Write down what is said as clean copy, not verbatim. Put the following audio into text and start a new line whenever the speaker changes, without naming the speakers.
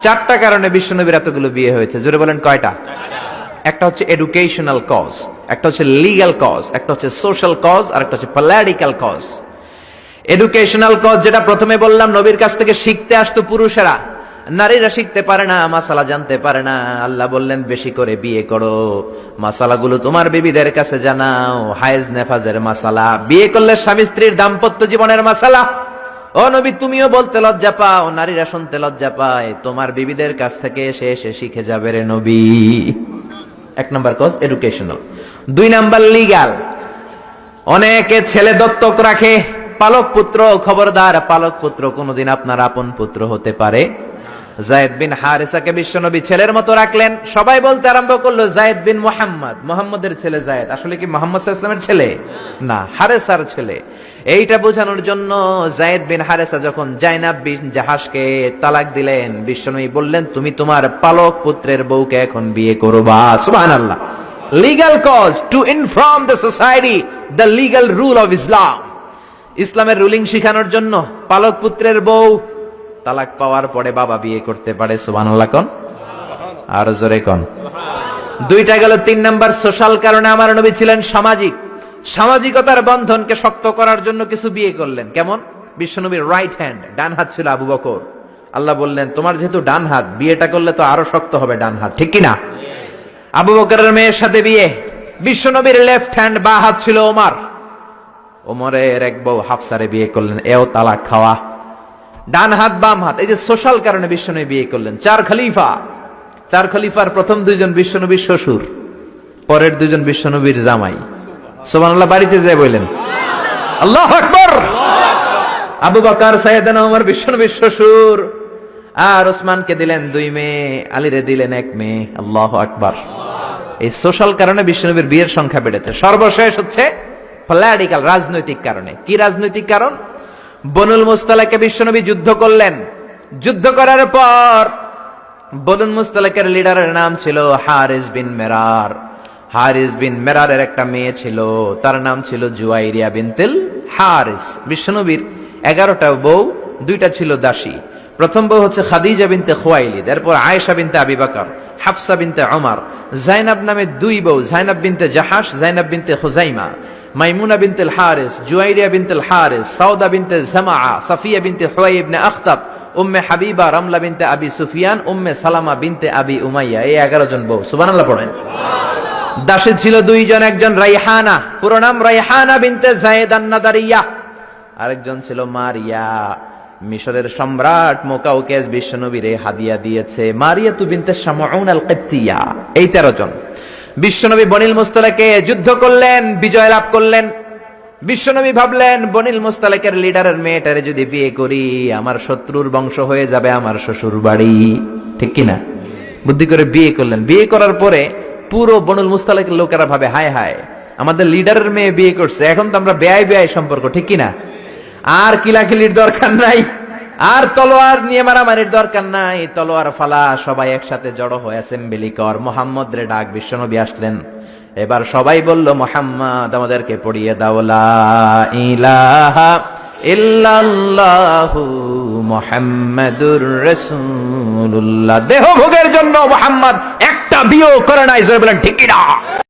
চারটা কারণে বিশ্বনবীর এতগুলো বিয়ে হয়েছে। জোরে বলেন কয়টা? একটা হচ্ছে এডুকেশনাল কজ, একটা হচ্ছে লিগ্যাল কজ, একটা হচ্ছে সোশ্যাল কজ, আর একটা হচ্ছে পলিটিক্যাল কজ। এডুকেশনাল কজ যেটা প্রথমে বললাম, নবীর কাছ থেকে শিখতে আসতো পুরুষেরা, নারীরা শিখতে পারে না, মাসালা জানতে পারে না। আল্লাহ বললেন বেশি করে বিয়ে করো, মাসালাগুলো তোমার বিবিদের কাছে জানাও, হায়েজ নেফাজের মাসালা, বিয়ে করলে স্বামী স্ত্রীর দাম্পত্য জীবনের মাসালা। ও নবী, তুমিও বলতে লজ্জা পাও, নারীরা শুনতে লজ্জা পায়, তোমার বিবিদের কাছ থেকে এসে এসে শিখে যাবে রে নবী। এক নাম্বার কজ এডুকেশনাল। দুই নাম্বার লিগ্যাল। অনেকে ছেলে দত্তক রাখে, পালক পুত্র, খবরদার, পালক পুত্র কোনদিন আপনার আপন পুত্র হতে পারে। যায়েদ বিন হারেসাকে বিশ্বনবী ছেলের মতো রাখলেন। সবাই বলতে আরম্ভ করলো যায়েদ বিন মুহাম্মদ, মুহাম্মদের ছেলে যায়েদ। আসলে কি মুহাম্মদ সাল্লাল্লাহু আলাইহি ওয়াসাল্লামের ছেলে না, হারেসার ছেলে। এইটা বোঝানোর জন্য যায়েদ বিন হারেসা যখন জাইনাব বিন জাহাশকে তালাক দিলেন, বিশ্বনবী বললেন তুমি তোমার পালক পুত্রের বউকে এখন বিয়ে করবা। সুবহানাল্লাহ। Legal cause to inform the society the legal rule of Islam. ইসলামের রুলিং শিখানোর জন্য পালক পুত্রের বউ তালাক পাওয়ার পরে বাবা বিয়ে করতে পারে। সুবহানাল্লাহ কোন? আর জোরে কোন? দুইটা গেল। তিন নাম্বার সোশ্যাল কারণে আমার নবী ছিলেন সামাজিক। সামাজিকতার বন্ধনকে শক্ত করার জন্য কিছু বিয়ে করলেন। কেমন? বিশ্বনবীর রাইট হ্যান্ড, ডান হাত ছিল আবু বকর। আল্লাহ বললেন তোমার যেহেতু ডান হাত, বিয়েটা করলে তো আরো শক্ত হবে ডান হাত, ঠিক কিনা? আবু বকরের মেয়ের সাথে বিয়ে। বিশ্বনবীর লেফট হ্যান্ড, বা হাত ছিল ওমর। ওমরের এক বউ হাফসারে বিয়ে করলেন, এও তালাক খাওয়া। ডান হাত বাম হাত, এই যে সোশ্যাল কারণে বিশ্বনবী বিয়ে করলেন। চার খলিফা, চার খলিফার প্রথম দুইজন বিশ্বনবীর শ্বশুর, পরের দুইজন বিশ্বনবীর জামাই। সুবহানাল্লাহ। বাড়িতে যায় বললেন আল্লাহু আকবার। আবু বকর, সাইয়েদনা ওমর বিশ্বনবীর শ্বশুর, আর ওসমানকে দিলেন দুই মেয়ে, আলীরে দিলেন এক মেয়ে। আল্লাহু আকবার। এই সোশ্যাল কারণে বিশ্বনবীর বিয়ের সংখ্যা বেড়েছে। সর্বশেষ হচ্ছে পলিটিক্যাল, রাজনৈতিক কারণে। কি রাজনৈতিক কারণ? বনুল মুস্তালাকে বিশ্বনবী যুদ্ধ করলেন। যুদ্ধ করার পর বনুল মুস্তালাকের লিডারের নাম ছিল হারিস বিন মেরার। হারিস বিন মেরারের একটা মেয়ে ছিল, তার নাম ছিল জুয়াইরিয়া বিনতুল হারিস। বিশ্বনবীর 11টা বউ, 2টা ছিল দাসী। প্রথম বউ হচ্ছে খাদিজা বিনতে খুয়াইলিদ, এরপর আয়েশা বিনতে আবি বকর, হাফসা বিনতে ওমর, জাইনাব নামে 2 বউ, জাইনাব বিনতে জাহাশ, জাইনাব বিনতে খুজাইমা, মাইমুনা বিনতুল হারিস, জুয়াইরিয়া বিনতুল হারিস, সাউদা বিনতে জামাআ, সাফিয়া বিনতে হুয়াই ইবনে আখতাব, উম্মে হাবিবা, রামলা বিনতে আবি সুফিয়ান, উম্মে সালামা বিনতে আবি উমাইয়া। এই 11 জন বউ। সুবহানাল্লাহ পড়েন। দাসী ছিল 2 জন, একজন রাইহানা, পুরো নাম রাইহানা বিনতে যায়েদ আন-নাদারিয়া, আরেকজন ছিল মারিয়া। মিশরের সম্রাট মুকাউকেস বিশ্বনবীরে হাদিয়া দিয়েছে। মারিয়া তু বিনতে শামউন আল-কিবতিয়া। এই 13 জন। বিশ্বনবী বনিল মুস্তালাকে যুদ্ধ করলেন, বিজয় লাভ করলেন। বিশ্বনবী ভাবলেন বনিল মুস্তালাকের লিডারের মেয়েটারে যদি বিয়ে করি, আমার শত্রুর বংশ হয়ে যাবে আমার শ্বশুর বাড়ি, ঠিক কিনা? বুদ্ধি করে বিয়ে করলেন। বিয়ে করার পরে পুরো বনুল মুস্তালাকের লোকেরা ভাবে হায় হায়, আমাদের লিডারের মেয়ে বিয়ে করছে, এখন তো আমরা বেয়াই বেয়াই সম্পর্ক, ঠিক কিনা? আর কিলাকিলির দরকার নাই, আর তলোয়ার নিয়ে মারামারির দরকার নাই। তলোয়ার ফালা, সবাই একসাথে জড়ো হয়ে অ্যাসেম্বলি কর। মুহাম্মদ রে ডাক। বিশ্বনবী আসলেন। এবার সবাই বলল মুহাম্মদ আমাদেরকে পড়িয়ে দাও লা ইলাহা ইল্লাল্লাহু মুহাম্মাদুর রাসূলুল্লাহ। দেহ ভোগের জন্য মুহাম্মদ একটা বিয়ে করে নাই। জোরে বলেন ঠিক কিনা?